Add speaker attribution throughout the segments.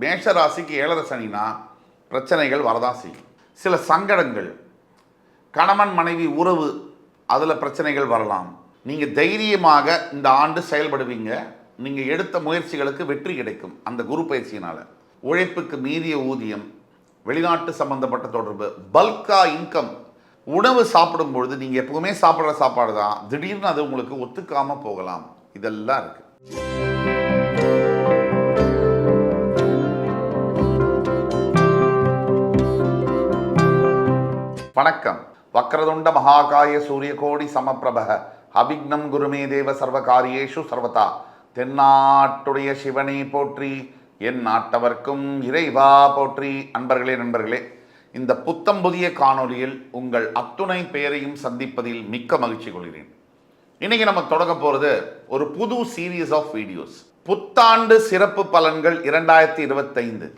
Speaker 1: மேஷ ராசிக்கு 7.5 சனினா பிரச்சனைகள் வரதான் செய்யும். சில சங்கடங்கள், கணவன் மனைவி உறவு, அதில் பிரச்சனைகள் வரலாம். நீங்கள் தைரியமாக இந்த ஆண்டு செயல்படுவீங்க. நீங்கள் எடுத்த முயற்சிகளுக்கு வெற்றி கிடைக்கும். அந்த குரு பயிற்சியினால் உழைப்புக்கு மீறிய ஊதியம், வெளிநாட்டு சம்பந்தப்பட்ட தொடர்பு, பல்கா இன்கம், உணவு சாப்பிடும் பொழுது நீங்கள் எப்பவுமே சாப்பிட்ற சாப்பாடு தான், திடீர்னு அது உங்களுக்கு ஒத்துக்காமல் போகலாம். இதெல்லாம் இருக்கு. வணக்கம். வக்ரதுண்ட மகாகாய சூரியகோடி சமப்பிரபக அபிக்னம் குருமே தேவ சர்வகாரியேஷு சர்வதா. தென்னாட்டுடைய சிவனை போற்றி, என் நாட்டவர்க்கும் இறைவா போற்றி. நண்பர்களே, இந்த புத்தம் புதிய காணொலியில் உங்கள் அத்துணை பெயரையும் சந்திப்பதில் மிக்க மகிழ்ச்சி கொள்கிறேன். இன்னைக்கு நம்ம தொடங்க போகிறது ஒரு புது சீரீஸ் ஆஃப் வீடியோஸ், புத்தாண்டு சிறப்பு பலன்கள் 2025.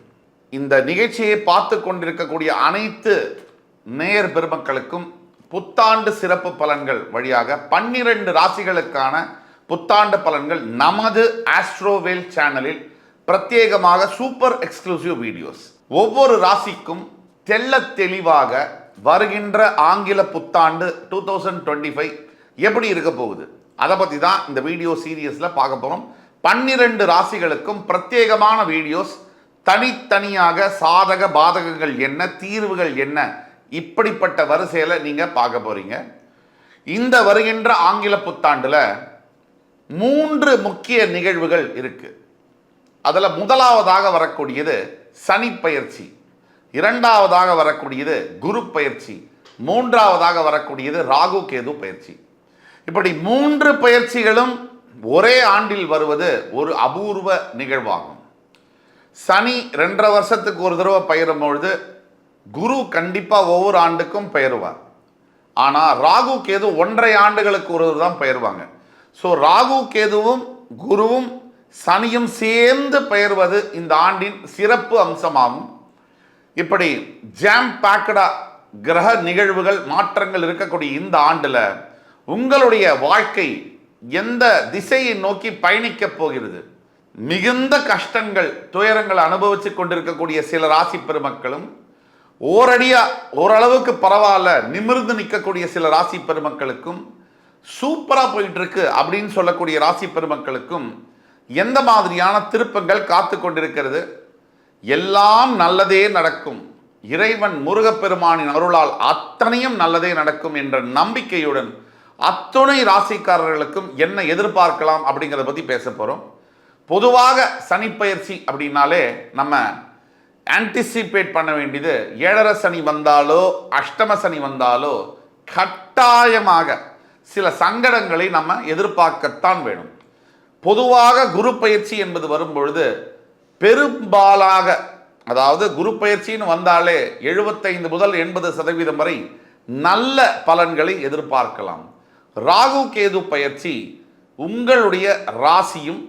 Speaker 1: இந்த நிகழ்ச்சியை பார்த்து கொண்டிருக்கக்கூடிய அனைத்து நேயர் பெருமக்களுக்கும் புத்தாண்டு சிறப்பு பலன்கள் வழியாக 12 ராசிகளுக்கான புத்தாண்டு பலன்கள் நமது ஆஸ்ட்ரோவேல் சேனலில் பிரத்யேகமாக சூப்பர் எக்ஸ்க்ளூசிவ் வீடியோஸ். ஒவ்வொரு ராசிக்கும் தெள்ள தெளிவாக வருகின்ற ஆங்கில புத்தாண்டு 2025 எப்படி இருக்க போகுது, அதை பற்றி தான் இந்த வீடியோ சீரியஸில் பார்க்க போகிறோம். 12 ராசிகளுக்கும் பிரத்யேகமான வீடியோஸ், தனித்தனியாக சாதக பாதகங்கள் என்ன, தீர்வுகள் என்ன, இப்படிப்பட்ட வரிசையில் நீங்கள் பார்க்க போகிறீங்க. இந்த வருகின்ற ஆங்கில புத்தாண்டில் 3 முக்கிய நிகழ்வுகள் இருக்குது. அதில் முதலாவதாக வரக்கூடியது சனி பயிற்சி, இரண்டாவதாக வரக்கூடியது குரு பயிற்சி, மூன்றாவதாக வரக்கூடியது ராகு கேது பயிற்சி. இப்படி 3 பயிற்சிகளும் ஒரே ஆண்டில் வருவது ஒரு அபூர்வ நிகழ்வாகும். சனி 2.5 வருஷத்துக்கு ஒரு தடவை பயிரும் பொழுது குரு கண்டிப்பாக ஒவ்வொரு ஆண்டுக்கும் பெயருவார். ஆனால் ராகு கேது 1.5 ஆண்டுகளுக்கு ஒரு தான் பெயர்வாங்க. ஸோ ராகு கேதுவும் குருவும் சனியும் சேர்ந்து பெயர்வது இந்த ஆண்டின் சிறப்பு அம்சமாகும். இப்படி ஜாம் பேக்கடா கிரக நிகழ்வுகள், மாற்றங்கள் இருக்கக்கூடிய இந்த ஆண்டில் உங்களுடைய வாழ்க்கை எந்த திசையை நோக்கி பயணிக்கப் போகிறது, மிகுந்த கஷ்டங்கள், துயரங்கள் அனுபவித்து கொண்டிருக்கக்கூடிய சில ராசி பெருமக்களும், ஓரளவுக்கு பரவாயில்ல நிமிர்ந்து நிற்கக்கூடிய சில ராசி பெருமக்களுக்கும், சூப்பராக போயிட்டு இருக்கு அப்படின்னு சொல்லக்கூடிய ராசி பெருமக்களுக்கும் எந்த மாதிரியான திருப்பங்கள் காத்து கொண்டிருக்கிறது, எல்லாம் நல்லதே நடக்கும், இறைவன் முருகப்பெருமானின் அருளால் அத்தனையும் நல்லதே நடக்கும் என்ற நம்பிக்கையுடன் அத்துணை ராசிக்காரர்களுக்கும் என்ன எதிர்பார்க்கலாம் அப்படிங்கிறத பற்றி பேச போகிறோம். பொதுவாக சனி பயிற்சி அப்படின்னாலே நம்ம ஆன்டிசிபேட் பண்ண வேண்டியது, 7.5 சனி வந்தாலோ அஷ்டம சனி வந்தாலோ கட்டாயமாக சில சங்கடங்களை நம்ம எதிர்பார்க்கத்தான் வேணும். பொதுவாக குரு பயிற்சி என்பது வரும்பொழுது பெரும்பாலாக, அதாவது குரு பயிற்சின்னு வந்தாலே 75 முதல் 80% வரை நல்ல பலன்களை எதிர்பார்க்கலாம். ராகு கேது பயிற்சி உங்களுடைய ராசியும்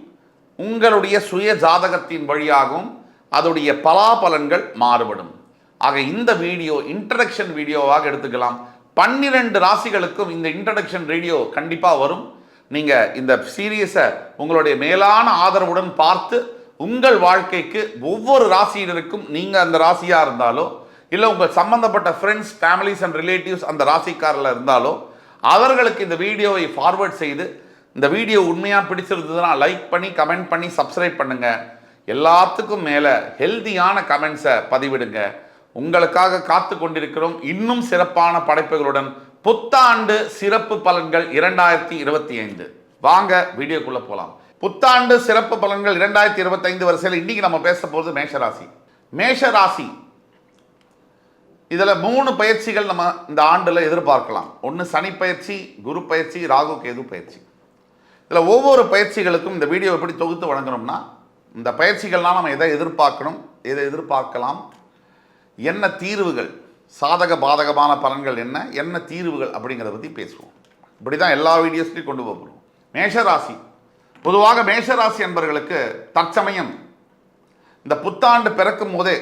Speaker 1: உங்களுடைய சுய ஜாதகத்தின் வழியாகவும் அதோடைய பலாபலன்கள் மாறுபடும். ஆக இந்த வீடியோ இன்ட்ரடக்ஷன் வீடியோவாக எடுத்துக்கலாம். 12 ராசிகளுக்கும் இந்த இன்ட்ரடக்ஷன் வீடியோ கண்டிப்பாக வரும். நீங்கள் இந்த சீரியஸை உங்களுடைய மேலான ஆதரவுடன் பார்த்து உங்கள் வாழ்க்கைக்கு ஒவ்வொரு ராசியினருக்கும், நீங்கள் அந்த ராசியாக இருந்தாலோ இல்லை உங்கள் சம்பந்தப்பட்ட ஃப்ரெண்ட்ஸ், ஃபேமிலிஸ் அண்ட் ரிலேட்டிவ்ஸ் அந்த ராசிக்காரில் இருந்தாலோ அவர்களுக்கு இந்த வீடியோவை ஃபார்வர்ட் செய்து, இந்த வீடியோ உண்மையாக பிடிச்சிருந்ததுன்னா லைக் பண்ணி, கமெண்ட் பண்ணி, சப்ஸ்கிரைப் பண்ணுங்கள். எல்லாத்துக்கும் மேலே ஹெல்தியான கமெண்ட்ஸை பதிவிடுங்க. உங்களுக்காக காத்து கொண்டிருக்கிறோம் இன்னும் சிறப்பான படைப்புகளுடன். புத்தாண்டு சிறப்பு பலன்கள் 2025. வாங்க வீடியோக்குள்ள போகலாம். புத்தாண்டு சிறப்பு பலன்கள் 2025 வரிசையில் இன்னைக்கு நம்ம பேச போகிறது மேஷராசி. மேஷராசி இதில் 3 பயிற்சிகள் நம்ம இந்த ஆண்டில் எதிர்பார்க்கலாம். ஒன்று சனி பயிற்சி, குரு பயிற்சி, ராகு கேது பயிற்சி. இதில் ஒவ்வொரு பயிற்சிகளுக்கும் இந்த வீடியோ எப்படி தொகுத்து வழங்கணும்னா, இந்த பயிற்சிகள்லாம் நம்ம எதை எதிர்பார்க்கணும், எதை எதிர்பார்க்கலாம், என்ன தீர்வுகள், சாதக பாதகமான பலன்கள் என்ன தீர்வுகள் அப்படிங்கிறத பற்றி பேசுவோம். இப்படி தான் எல்லா வீடியோஸ்லையும் கொண்டு போகிறோம். மேஷராசி, பொதுவாக மேஷராசி என்பவர்களுக்கு தற்சமயம் இந்த புத்தாண்டு பிறக்கும் போதே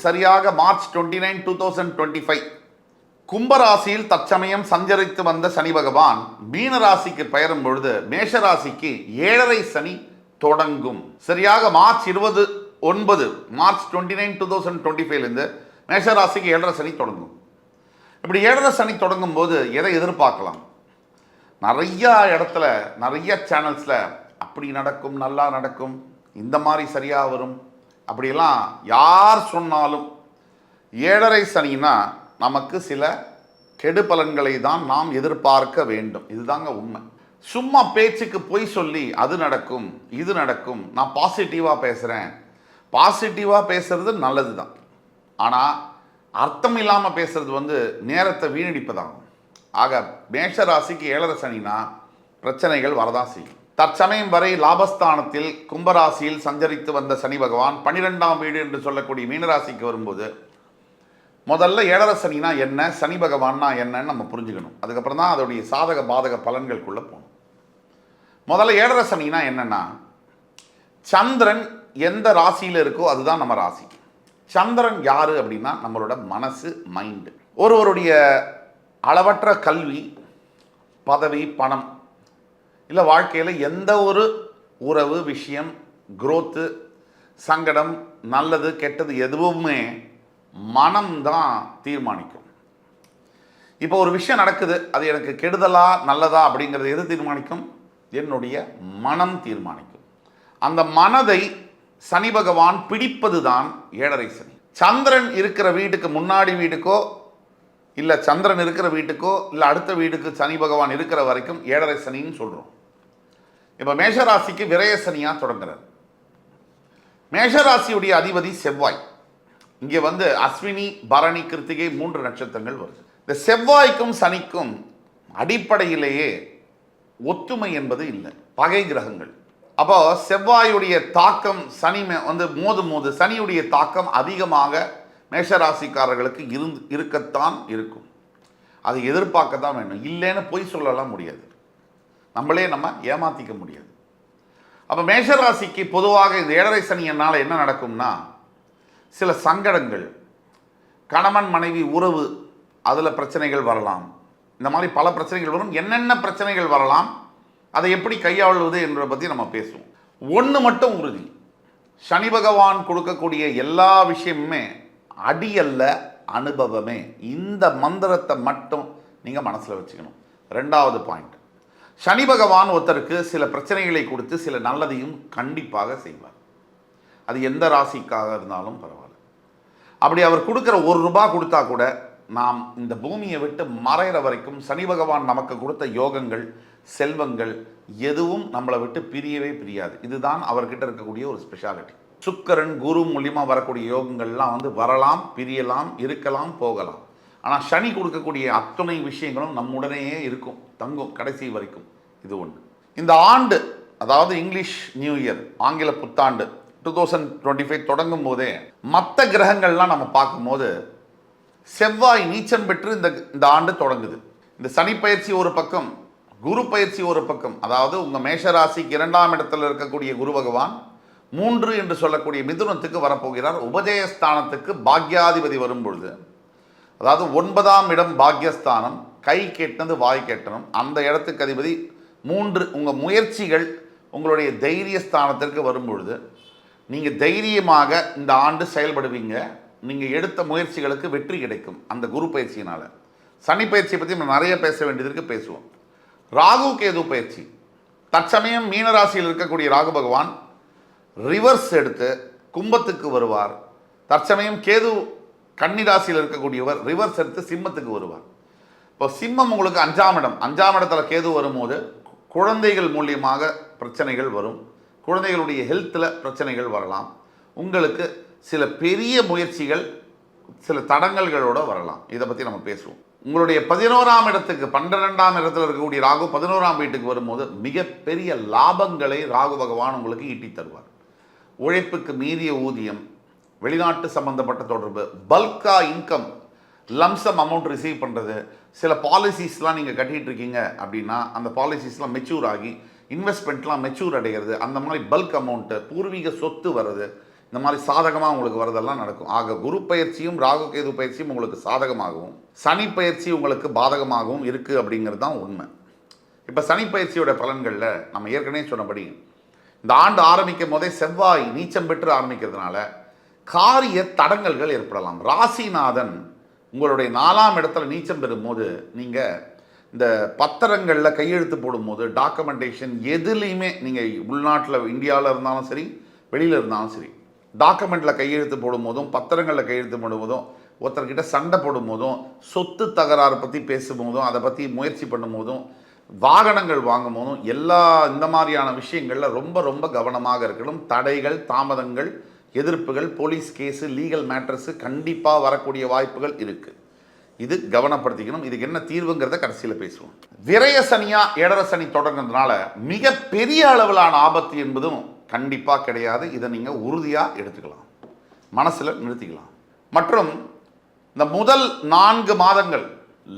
Speaker 1: சரியாக மார்ச் 29, 2025 கும்பராசியில் தற்சமயம் சஞ்சரித்து வந்த சனி பகவான் மீனராசிக்கு பெயரும் பொழுது மேஷராசிக்கு 7.5 சனி தொடங்கும். சரியாக மார்ச் 20 9 மார்ச் 29 2025 மேஷராசிக்கு 7.5 சனி தொடங்கும். இப்படி 7.5 சனி தொடங்கும் போது எதை எதிர்பார்க்கலாம்? நிறையா இடத்துல நிறைய சேனல்ஸில் அப்படி நடக்கும், நல்லா நடக்கும், இந்த மாதிரி சரியாக வரும், அப்படியெல்லாம் யார் சொன்னாலும் 7.5 சனின்னா நமக்கு சில கெடு பலன்களை தான் நாம் எதிர்பார்க்க வேண்டும். இதுதாங்க உண்மை. சும்மா பேச்சுக்கு பொய் சொல்லி அது நடக்கும் இது நடக்கும், நான் பாசிட்டிவாக பேசுகிறேன், பாசிட்டிவாக பேசுறது நல்லது தான். ஆனால் அர்த்தம் இல்லாமல் பேசுறது நேரத்தை வீணடிப்பதாகும். ஆக மேஷராசிக்கு 7.5 சனினா பிரச்சனைகள் வரதான் செய்யும். தற்சமயம் வரை லாபஸ்தானத்தில் கும்பராசியில் சஞ்சரித்து வந்த சனி பகவான் 12ஆம் வீடு என்று சொல்லக்கூடிய மீனராசிக்கு வரும்போது முதல்ல 7.5 சனினா என்ன, சனி பகவான்னா என்னன்னு நம்ம புரிஞ்சுக்கணும். அதுக்கப்புறம் தான் அதோடைய சாதக பாதக பலன்களுக்குள்ளே போகணும். முதல்ல 7.5 சனினா என்னன்னா, சந்திரன் எந்த ராசியில் இருக்கோ அதுதான் நம்ம ராசி. சந்திரன் யாரு அப்படின்னா நம்மளோட மனசு, மைண்டு. ஒருவருடைய அளவற்ற கல்வி, பதவி, பணம் இல்லை வாழ்க்கையில் எந்த ஒரு உறவு விஷயம், குரோத்து, சங்கடம், நல்லது கெட்டது எதுவுமே மனம்தான் தீர்மானிக்கும். இப்போ ஒரு விஷயம் நடக்குது, அது எனக்கு கெடுதலா நல்லதா அப்படிங்கிறது எது தீர்மானிக்கும்? என்னுடைய மனம் தீர்மானிக்கும். அந்த மனதை சனி பகவான் பிடிப்பது தான் 7.5 சனி. சந்திரன் இருக்கிற வீட்டுக்கு முன்னாடி வீட்டுக்கோ இல்லை சந்திரன் இருக்கிற வீட்டுக்கோ இல்லை அடுத்த வீட்டுக்கு சனி பகவான் இருக்கிற வரைக்கும் 7.5 சனின்னு சொல்கிறோம். இப்போ மேஷராசிக்கு விரய சனியாக தொடங்குறார். மேஷராசியுடைய அதிபதி செவ்வாய். இங்கே அஸ்வினி, பரணி, கிருத்திகை 3 நட்சத்திரங்கள் வருது. இந்த செவ்வாய்க்கும் சனிக்கும் அடிப்படையிலேயே ஒத்துமை என்பது இல்லை, பகை கிரகங்கள். அப்போ செவ்வாயுடைய தாக்கம் சனி மோது சனியுடைய தாக்கம் அதிகமாக மேஷராசிக்காரர்களுக்கு இருக்கத்தான் இருக்கும். அதை எதிர்பார்க்க தான் வேணும். இல்லைன்னு பொய் சொல்லலாம் முடியாது, நம்மளே நம்ம ஏமாற்றிக்க முடியாது. அப்போ மேஷராசிக்கு பொதுவாக இந்த 7.5 சனியினால் என்ன நடக்கும்னா, சில சங்கடங்கள், கணவன் மனைவி உறவு, அதில் பிரச்சனைகள் வரலாம். இந்த மாதிரி பல பிரச்சனைகள் வரும். என்னென்ன பிரச்சனைகள் வரலாம், அதை எப்படி கையாளுவது என்பதை பற்றி நம்ம பேசுவோம். ஒன்று மட்டும் உறுதி, சனி பகவான் கொடுக்கக்கூடிய எல்லா விஷயமுமே அடி அல்ல, அனுபவமே. இந்த மந்திரத்தை மட்டும் நீங்கள் மனசில் வச்சுக்கணும். 2வது பாயிண்ட், சனி பகவான் ஒருத்தருக்கு சில பிரச்சனைகளை கொடுத்து சில நல்லதையும் கண்டிப்பாக செய்வார். அது எந்த ராசிக்காக இருந்தாலும் பரவாயில்ல. அப்படி அவர் கொடுக்குற ₹1 கொடுத்தா கூட நாம் இந்த பூமியை விட்டு மறைகிற வரைக்கும் சனி பகவான் நமக்கு கொடுத்த யோகங்கள், செல்வங்கள் எதுவும் நம்மளை விட்டு பிரியவே பிரியாது. இதுதான் அவர்கிட்ட இருக்கக்கூடிய ஒரு ஸ்பெஷாலிட்டி. சுக்கிரன், குரு மூலியமாக வரக்கூடிய யோகங்கள்லாம் வரலாம், பிரியலாம், இருக்கலாம், போகலாம். ஆனால் சனி கொடுக்கக்கூடிய அத்தனை விஷயங்களும் நம்முடனேயே இருக்கும், தங்கும் கடைசி வரைக்கும். இது ஒன்று. இந்த ஆண்டு, அதாவது இங்கிலீஷ் நியூ இயர், ஆங்கில புத்தாண்டு 2025 தொடங்கும் போதே மற்ற கிரகங்கள்லாம் நம்ம பார்க்கும்போது செவ்வாய் நீச்சம் பெற்று இந்த ஆண்டு தொடங்குது. இந்த சனி பயிற்சி ஒரு பக்கம், குரு பயிற்சி ஒரு பக்கம். அதாவது உங்கள் மேஷராசிக்கு 2ஆம் இடத்தில் இருக்கக்கூடிய குரு பகவான் 3 என்று சொல்லக்கூடிய மிதுனத்துக்கு வரப்போகிறார். உபஜயஸ்தானத்துக்கு பாக்யாதிபதி வரும் பொழுது, அதாவது 9ஆம் இடம் பாக்யஸ்தானம், கை கேட்டது வாய் கேட்டணும், அந்த இடத்துக்கு அதிபதி 3. உங்கள் முயற்சிகள் உங்களுடைய தைரியஸ்தானத்திற்கு வரும் பொழுது நீங்கள் தைரியமாக இந்த ஆண்டு செயல்படுவீங்க. நீங்கள் எடுத்த முயற்சிகளுக்கு வெற்றி கிடைக்கும் அந்த குரு பயிற்சியினால். சனி பயிற்சியை பற்றி நம்ம நிறைய பேச வேண்டியதற்கு பேசுவோம். ராகு கேது பயிற்சி, தற்சமயம் மீனராசியில் இருக்கக்கூடிய ராகு பகவான் ரிவர்ஸ் எடுத்து கும்பத்துக்கு வருவார். தற்சமயம் கேது கன்னிராசியில் இருக்கக்கூடியவர் ரிவர்ஸ் எடுத்து சிம்மத்துக்கு வருவார். இப்போ சிம்மம் உங்களுக்கு 5ஆம் இடம், 5ஆம் இடத்துல கேது வரும்போது குழந்தைகள் மூலியமாக பிரச்சனைகள் வரும். குழந்தைகளுடைய ஹெல்த்தில் பிரச்சனைகள் வரலாம். உங்களுக்கு சில பெரிய முயற்சிகள் சில தடங்கல்களோடு வரலாம். இதை பற்றி நம்ம பேசுவோம். உங்களுடைய 11ஆம் இடத்துக்கு 12ஆம் இடத்துல இருக்கக்கூடிய ராகு 11ஆம் வீட்டுக்கு வரும்போது மிகப்பெரிய லாபங்களை ராகு பகவான் உங்களுக்கு ஈட்டி தருவார். உழைப்புக்கு மீறிய ஊதியம், வெளிநாட்டு சம்பந்தப்பட்ட தொடர்பு, பல்கா இன்கம், லம்சம் அமௌண்ட் ரிசீவ் பண்ணுறது, சில பாலிசிஸ்லாம் நீங்கள் கட்டிகிட்டு இருக்கீங்க அப்படின்னா அந்த பாலிசிஸ்லாம் மெச்சூர் ஆகி இன்வெஸ்ட்மெண்ட்லாம் மெச்சூர் அடைகிறது, அந்த மாதிரி பல்க் அமௌண்ட்டு, பூர்வீக சொத்து வர்றது, இந்த மாதிரி சாதகமாக உங்களுக்கு வரதெல்லாம் நடக்கும். ஆக குரு பயிற்சியும் ராகு கேது பயிற்சியும் உங்களுக்கு சாதகமாகவும் சனி பயிற்சி உங்களுக்கு பாதகமாகவும் இருக்குது அப்படிங்கிறது தான் உண்மை. இப்போ சனி பயிற்சியோட பலன்களில் நம்ம ஏற்கனவே சொன்னபடி இந்த ஆண்டு ஆரம்பிக்கும் போதே செவ்வாய் நீச்சம் பெற்று ஆரம்பிக்கிறதுனால காரிய தடங்கல்கள் ஏற்படலாம். ராசிநாதன் உங்களுடைய 4ஆம் இடத்துல நீச்சம் பெறும்போது நீங்கள் இந்த பத்திரங்களில் கையெழுத்து போடும்போது டாக்குமெண்டேஷன் எதுலேயுமே நீங்கள் உள்நாட்டில் இந்தியாவில் இருந்தாலும் சரி வெளியில் இருந்தாலும் சரி டாக்குமெண்ட்டில் கையெழுத்து போடும்போதும் பத்திரங்களில் கையெழுத்து போடும்போதும் ஒருத்தர்கிட்ட சண்டை போடும்போதும் சொத்து தகராறு பற்றி பேசும்போதும் அதை பற்றி முயற்சி பண்ணும்போதும் வாகனங்கள் வாங்கும் போதும் எல்லா இந்த மாதிரியான விஷயங்களில் ரொம்ப ரொம்ப கவனமாக இருக்கணும். தடைகள், தாமதங்கள், எதிர்ப்புகள், போலீஸ் கேஸு, லீகல் மேட்டர்ஸு கண்டிப்பாக வரக்கூடிய வாய்ப்புகள் இருக்குது. இது கவனப்படுத்திக்கணும். இதுக்கு என்ன தீர்வுங்கிறத கடைசியில் பேசுவோம். விரய சனியா 7.5 சனி தொடங்குறதுனால மிக பெரிய அளவிலான ஆபத்து என்பதும் கண்டிப்பாக கிடையாது. இதை நீங்கள் உறுதியாக எடுத்துக்கலாம், மனசில் நிறுத்திக்கலாம். மற்றும் இந்த முதல் 4 மாதங்கள்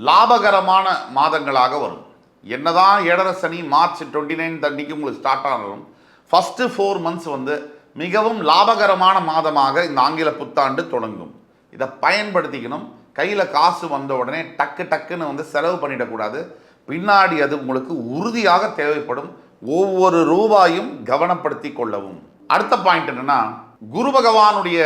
Speaker 1: லாபகரமான மாதங்களாக வரும். என்னதான் 7.5 சனி மார்ச் 29 அன்னைக்கு உங்களுக்கு ஸ்டார்ட் ஆனாலும் ஃபஸ்ட்டு 4 மந்த்ஸ் மிகவும் லாபகரமான மாதமாக இந்த ஆங்கில புத்தாண்டு தொடங்கும். இதை பயன்படுத்திக்கணும். கையில் காசு வந்த உடனே டக்குன்னு செலவு பண்ணிடக்கூடாது. பின்னாடி அது உங்களுக்கு உறுதியாக தேவைப்படும். ஒவ்வொரு ரூபாயும் கவனப்படுத்தி கொள்ளவும். அடுத்த பாயிண்ட் என்னன்னா, குரு பகவானுடைய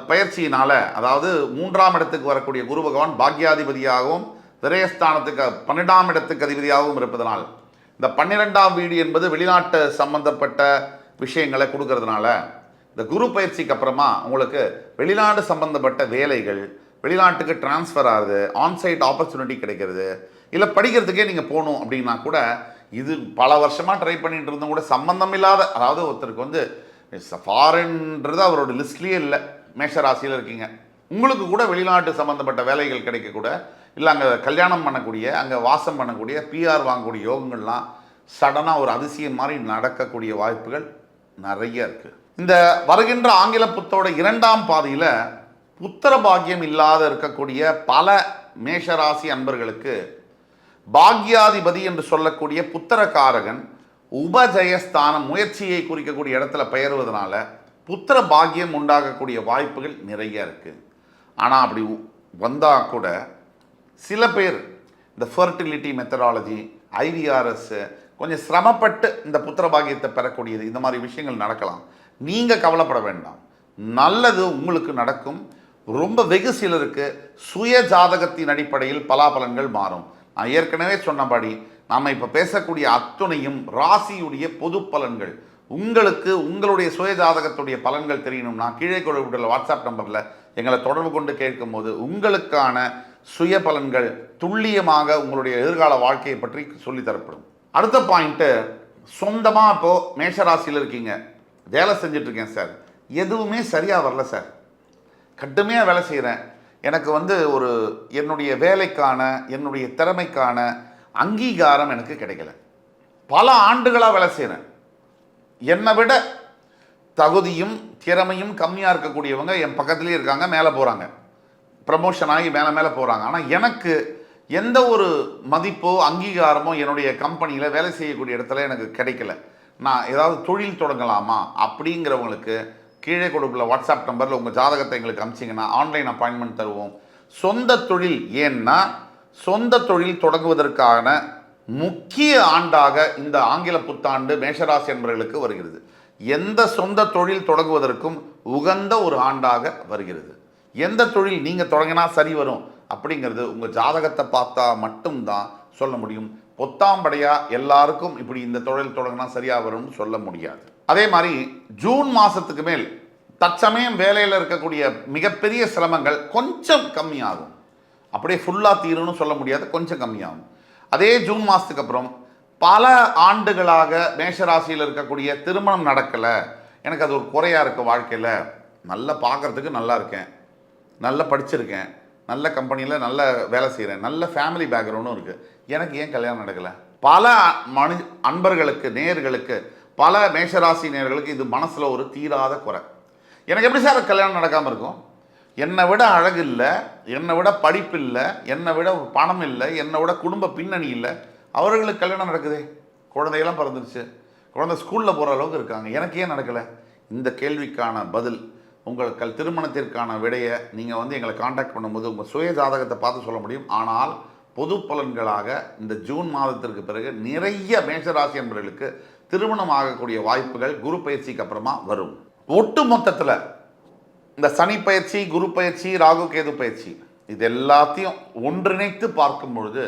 Speaker 1: பயிற்சியினால, அதாவது 3ஆம் இடத்துக்கு வரக்கூடிய குரு பகவான் பாக்யாதிபதியாகவும் விரயஸ்தானத்துக்கு 12ஆம் இடத்துக்கு அதிபதியாகவும் இருப்பதனால் இந்த 12ஆம் வீடு என்பது வெளிநாட்டு சம்பந்தப்பட்ட விஷயங்களை கொடுக்கறதுனால இந்த குரு பயிற்சிக்கு அப்புறமா உங்களுக்கு வெளிநாடு சம்பந்தப்பட்ட வேலைகள், வெளிநாட்டுக்கு டிரான்ஸ்ஃபர் ஆகுது, ஆன்சைட் ஆப்பர்ச்சுனிட்டி கிடைக்கிறது, இல்லை படிக்கிறதுக்கே நீங்கள் போகணும் அப்படின்னா கூட இது பல வருஷமாக ட்ரை பண்ணிட்டு இருந்தும் கூட சம்பந்தம் இல்லாத, அதாவது ஒருத்தருக்கு ஃபாரின்ன்றது அவரோட லிஸ்ட்லேயே இல்லை, மேஷராசியில் இருக்கீங்க, உங்களுக்கு கூட வெளிநாட்டு சம்மந்தப்பட்ட வேலைகள் கிடைக்கக்கூட, இல்லை அங்கே கல்யாணம் பண்ணக்கூடிய, அங்கே வாசம் பண்ணக்கூடிய, பிஆர் வாங்கக்கூடிய யோகங்கள்லாம் சடனாக ஒரு அதிசயம் மாதிரி நடக்கக்கூடிய வாய்ப்புகள் நிறைய இருக்குது. இந்த வருகின்ற ஆங்கில புத்தோட 2ஆம் பாதியில் புத்திர பாக்கியம் இல்லாத இருக்கக்கூடிய பல மேஷராசி அன்பர்களுக்கு பாக்யாதிபதி என்று சொல்லக்கூடிய புத்திரகாரகன் உபஜயஸ்தானம், முயற்சியை குறிக்கக்கூடிய இடத்துல பெயர்வதனால புத்திர பாக்கியம் உண்டாகக்கூடிய வாய்ப்புகள் நிறைய இருக்குது. ஆனால் அப்படி வந்தால் கூட சில பேர் இந்த ஃபர்டிலிட்டி மெத்தடாலஜி, ஐவிஆர்எஸ் கொஞ்சம் சிரமப்பட்டு இந்த புத்திர பாக்கியத்தை பெறக்கூடியது, இந்த மாதிரி விஷயங்கள் நடக்கலாம். நீங்கள் கவலைப்பட வேண்டாம், நல்லது உங்களுக்கு நடக்கும். ரொம்ப வெகு சிலருக்கு சுய ஜாதகத்தின் அடிப்படையில் பலாபலன்கள் மாறும். நான் ஏற்கனவே சொன்னபடி நாம் இப்போ பேசக்கூடிய அத்துணையும் ராசியுடைய பொது பலன்கள். உங்களுக்கு உங்களுடைய சுய ஜாதகத்துடைய பலன்கள் தெரியணும்னா கீழே கொடுக்கப்பட்டுள்ள வாட்ஸ்அப் நம்பரில் எங்களை தொடர்பு கொண்டு கேட்கும்போது உங்களுக்கான சுய பலன்கள் துல்லியமாக உங்களுடைய எதிர்கால வாழ்க்கையை பற்றி சொல்லித்தரப்படும். அடுத்த பாயிண்ட்டு, சொந்தமாக இப்போது மேஷராசியில் இருக்கீங்க, வேலை செஞ்சிட்ருக்கேன் சார், எதுவுமே சரியாக வரல சார், கடுமையாக வேலை செய்கிறேன், எனக்கு ஒரு என்னுடைய வேலைக்கான என்னுடைய திறமைக்கான அங்கீகாரம் எனக்கு கிடைக்கல, பல ஆண்டுகளாக வேலை செய்கிறேன், என்னை விட தகுதியும் திறமையும் கம்மியாக இருக்கக்கூடியவங்க என் பக்கத்துலேயே இருக்காங்க, மேலே போகிறாங்க, ப்ரமோஷன் ஆகி மேலே போகிறாங்க, ஆனால் எனக்கு எந்த ஒரு மதிப்போ அங்கீகாரமோ என்னுடைய கம்பெனியில் வேலை செய்யக்கூடிய இடத்துல எனக்கு கிடைக்கல, நான் ஏதாவது தொழில் தொடங்கலாமா அப்படிங்கிறவங்களுக்கு கீழே கொடுக்கல வாட்ஸ்அப் நம்பரில் உங்கள் ஜாதகத்தை எங்களுக்கு அனுப்பிச்சிங்கன்னா ஆன்லைன் அப்பாயின்மெண்ட் தருவோம். சொந்த தொழில், ஏன்னா சொந்த தொழில் தொடங்குவதற்கான முக்கிய ஆண்டாக இந்த ஆங்கில புத்தாண்டு மேஷராசி என்பவர்களுக்கு வருகிறது. எந்த சொந்த தொழில் தொடங்குவதற்கும் உகந்த ஒரு ஆண்டாக வருகிறது. எந்த தொழில் நீங்கள் தொடங்கினா சரி வரும் அப்படிங்கிறது உங்கள் ஜாதகத்தை பார்த்தா மட்டும்தான் சொல்ல முடியும். பொத்தாம்படையாக எல்லாருக்கும் இப்படி இந்த தொழில் தொடங்கினா சரியாக வரும்னு சொல்ல முடியாது. அதே மாதிரி ஜூன் மாதத்துக்கு மேல் தற்சமயம் வேலையில் இருக்கக்கூடிய மிகப்பெரிய சிரமங்கள் கொஞ்சம் கம்மியாகும். அப்படியே ஃபுல்லாக தீரும்னு சொல்ல முடியாது, கொஞ்சம் கம்மியாகும். அதே ஜூன் மாதத்துக்கு அப்புறம் பல ஆண்டுகளாக மேஷராசியில் இருக்கக்கூடிய திருமணம் நடக்கலை, எனக்கு அது ஒரு குறையாக இருக்குது வாழ்க்கையில், நல்லா பார்க்குறதுக்கு நல்லா இருக்கேன், நல்லா படிச்சிருக்கேன், நல்ல கம்பெனியில் நல்ல வேலை செய்கிறேன், நல்ல ஃபேமிலி பேக்ரவுண்டும் இருக்குது, எனக்கு ஏன் கல்யாணம் நடக்கலை? பல அன்பர்களுக்கு, நேயர்களுக்கு, பல மேஷராசி நேயர்களுக்கு இது மனசில் ஒரு தீராத குறை. எனக்கு எப்படி சார் கல்யாணம் நடக்காமல் இருக்கும்? என்னை விட அழகு இல்லை, என்னை விட படிப்பு இல்லை, என்னை விட பணம் இல்லை, என்னை விட குடும்ப பின்னணி இல்லை, அவர்களுக்கு கல்யாணம் நடக்குதே, குழந்தையெல்லாம் பிறந்துருச்சு, குழந்தை ஸ்கூலில் போகிற அளவுக்கு இருக்காங்க, எனக்கு ஏன் நடக்கலை? இந்த கேள்விக்கான பதில், உங்கள் திருமணத்திற்கான விடையை நீங்கள் எங்களை காண்டாக்ட் பண்ணும்போது உங்கள் சுய ஜாதகத்தை பார்த்து சொல்ல முடியும். ஆனால் பொது பலன்களாக இந்த ஜூன் மாதத்திற்கு பிறகு நிறைய மேஷராசி என்பவர்களுக்கு திருமணம் ஆகக்கூடிய வாய்ப்புகள் குரு பயிற்சிக்கு அப்புறமா வரும். ஒட்டு மொத்தத்தில் இந்த சனி பயிற்சி, குரு பயிற்சி, ராகு கேது பயிற்சி இது எல்லாத்தையும் ஒன்றிணைத்து பார்க்கும் பொழுது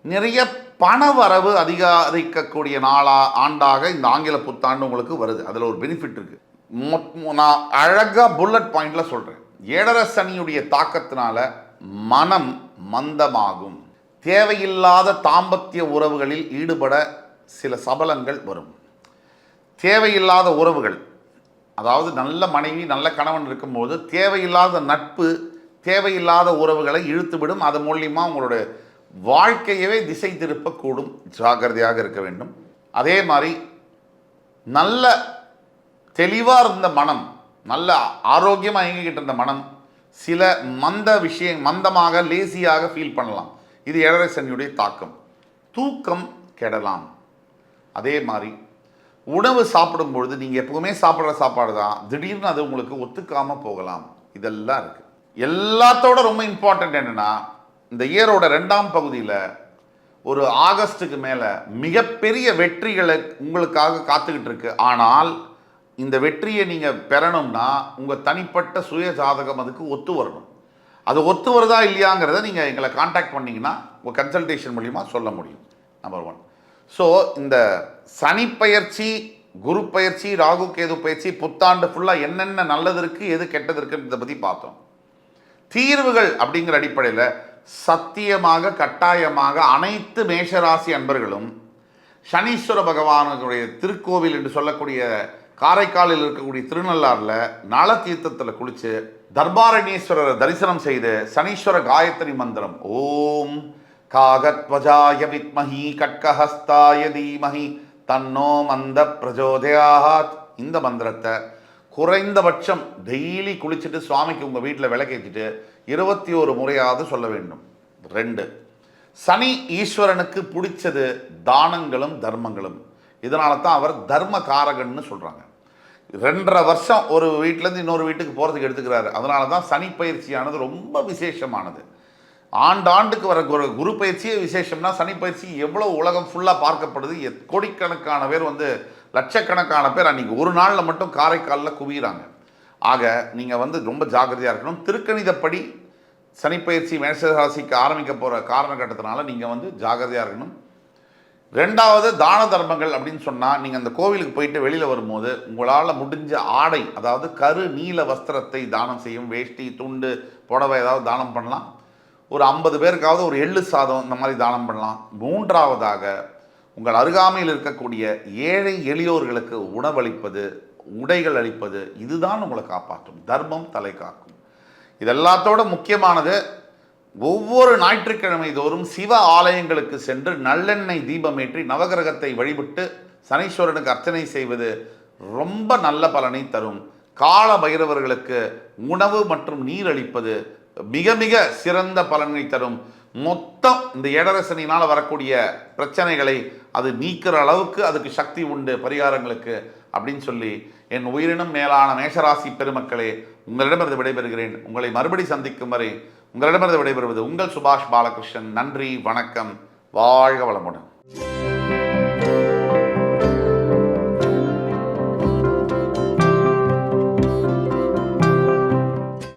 Speaker 1: நிறைய பண வரவு அதிகரிக்கக்கூடிய ஆண்டாக இந்த ஆங்கில புத்தாண்டு உங்களுக்கு வருது. அதில் ஒரு பெனிஃபிட் இருக்கு. நான் அழகாக புல்லட் பாயிண்ட்ல சொல்றேன். ஏழரை சனியுடைய தாக்கத்தினால மனம் மந்தமாகும். தேவையில்லாத தாம்பத்திய உறவுகளில் ஈடுபட சில சபலங்கள் வரும். தேவையில்லாத உறவுகள், அதாவது நல்ல மனைவி நல்ல கணவன் இருக்கும்போது தேவையில்லாத நட்பு, தேவையில்லாத உறவுகளை இழுத்துவிடும். அது மூலியமாக உங்களுடைய வாழ்க்கையவே திசை திருப்பக்கூடும். ஜாக்கிரதையாக இருக்க வேண்டும். அதே மாதிரி நல்ல தெளிவாக இருந்த மனம், நல்ல ஆரோக்கியமாக இயங்கிக்கிட்டு இருந்த மனம் சில மந்தமாக லேசியாக ஃபீல் பண்ணலாம். இது ஏழரை சனியுடைய தாக்கம். தூக்கம் கெடலாம். அதே மாதிரி உணவு சாப்பிடும் பொழுது நீங்கள் எப்பவுமே சாப்பிட்ற சாப்பாடு தான், திடீர்னு அது உங்களுக்கு ஒத்துக்காமல் போகலாம். இதெல்லாம் இருக்குது. எல்லாத்தோட ரொம்ப இம்பார்ட்டண்ட் என்னென்னா, இந்த இயரோட 2ஆம் பகுதியில் ஒரு ஆகஸ்ட்டுக்கு மேலே மிகப்பெரிய வெற்றிகளை உங்களுக்காக காத்துக்கிட்டு இருக்கு. ஆனால் இந்த வெற்றியை நீங்கள் பெறணும்னா உங்கள் தனிப்பட்ட சுய ஜாதகம் அதுக்கு ஒத்து வரணும். அது ஒத்து வருதா இல்லையாங்கிறத நீங்கள் எங்களை காண்டாக்ட் பண்ணிங்கன்னா உங்கள் கன்சல்டேஷன் மூலிமா சொல்ல முடியும். நம்பர் 1. ஸோ இந்த சனி பயிற்சி, குரு பயிற்சி, ராகு கேது பயிற்சி புத்தாண்டு ஃபுல்லாக என்னென்ன நல்லது இருக்குது, எது கெட்டது இருக்குன்றதை பற்றி பார்த்தோம். தீர்வுகள் அப்படிங்கிற அடிப்படையில் சத்தியமாக கட்டாயமாக அனைத்து மேஷராசி அன்பர்களும் சனீஸ்வர பகவானுடைய திருக்கோவில் என்று சொல்லக்கூடிய காரைக்காலில் இருக்கக்கூடிய திருநள்ளாறில் நல தீர்த்தத்தில் குளித்து தர்பாரண்யேஸ்வரரை தரிசனம் செய்து சனீஸ்வர காயத்ரி மந்திரம் ஓம் காகத்வஜாய வித்மஹி கட்கஹஸ்தாய தீமஹி தன்னோ மந்த பிரஜோதயாத் இந்த மந்திரத்தை குறைந்தபட்சம் டெய்லி குளிச்சுட்டு சுவாமிக்கு உங்கள் வீட்டில் விளக்கேற்றிட்டு 21 முறையாவது சொல்ல வேண்டும். 2, சனி ஈஸ்வரனுக்கு பிடிச்சது தானங்களும் தர்மங்களும். இதனால தான் அவர் தர்ம காரகன்னு சொல்கிறாங்க. 2.5 வருஷம் ஒரு வீட்டிலேருந்து இன்னொரு வீட்டுக்கு போகிறதுக்கு எடுத்துக்கிறாரு. அதனால தான் சனி பயிற்சியானது ரொம்ப விசேஷமானது. ஆண்டாண்டுக்கு வர குரு பயிற்சியே விசேஷம்னா சனி பயிற்சி எவ்வளோ உலகம் ஃபுல்லாக பார்க்கப்படுது. கோடிக்கணக்கான பேர் லட்சக்கணக்கான பேர் அன்றைக்கி ஒரு நாளில் மட்டும் காரைக்காலில் குவிகிறாங்க. ஆக நீங்கள் ரொம்ப ஜாக்கிரதையாக இருக்கணும். திருக்கணிதப்படி சனி பயிற்சி மேஷராசிக்கு ஆரம்பிக்க போகிற காரணகட்டத்தினால நீங்கள் ஜாக்கிரதையாக இருக்கணும். 2வது தான தர்மங்கள் அப்படின்னு சொன்னால், நீங்கள் அந்த கோவிலுக்கு போயிட்டு வெளியில் வரும்போது உங்களால் முடிஞ்ச ஆடை, அதாவது கரு நீல வஸ்திரத்தை தானம் செய்யும். வேஷ்டி, துண்டு, புடவை ஏதாவது தானம் பண்ணலாம். ஒரு 50 பேருக்காவது ஒரு எள்ளு சாதம் இந்த மாதிரி தானம் பண்ணலாம். 3வதாக உங்கள் அருகாமையில் இருக்கக்கூடிய ஏழை எளியோர்களுக்கு உணவளிப்பது, உடைகள் அளிப்பது, இதுதான் உங்களை காப்பாற்றும். தர்மம் தலை காக்கும். இதெல்லாத்தோட முக்கியமானது, ஒவ்வொரு ஞாயிற்றுக்கிழமை தோறும் சிவ ஆலயங்களுக்கு சென்று நல்லெண்ணெய் தீபமேற்றி நவகிரகத்தை வழிபட்டு சனீஸ்வரனுக்கு அர்ச்சனை செய்வது ரொம்ப நல்ல பலனை தரும். கால பைரவர்களுக்கு உணவு மற்றும் நீர் அளிப்பது மிக மிக சிறந்த பலனை தரும். மொத்தம் இந்த ஏழரை சனியினால் வரக்கூடிய பிரச்சனைகளை அது நீக்கிற அளவுக்கு அதுக்கு சக்தி உண்டு பரிகாரங்களுக்கு அப்படின்னு சொல்லி என் உயிரினும் மேலான மேஷராசி பெருமக்களே, உங்களிடமிருந்து விடைபெறுகிறேன். உங்களை மறுபடி சந்திக்கும் வரை உங்களிடமிருந்து விடைபெறுவது உங்கள் சுபாஷ் பாலகிருஷ்ணன். நன்றி, வணக்கம், வாழ்க வளமுடன்.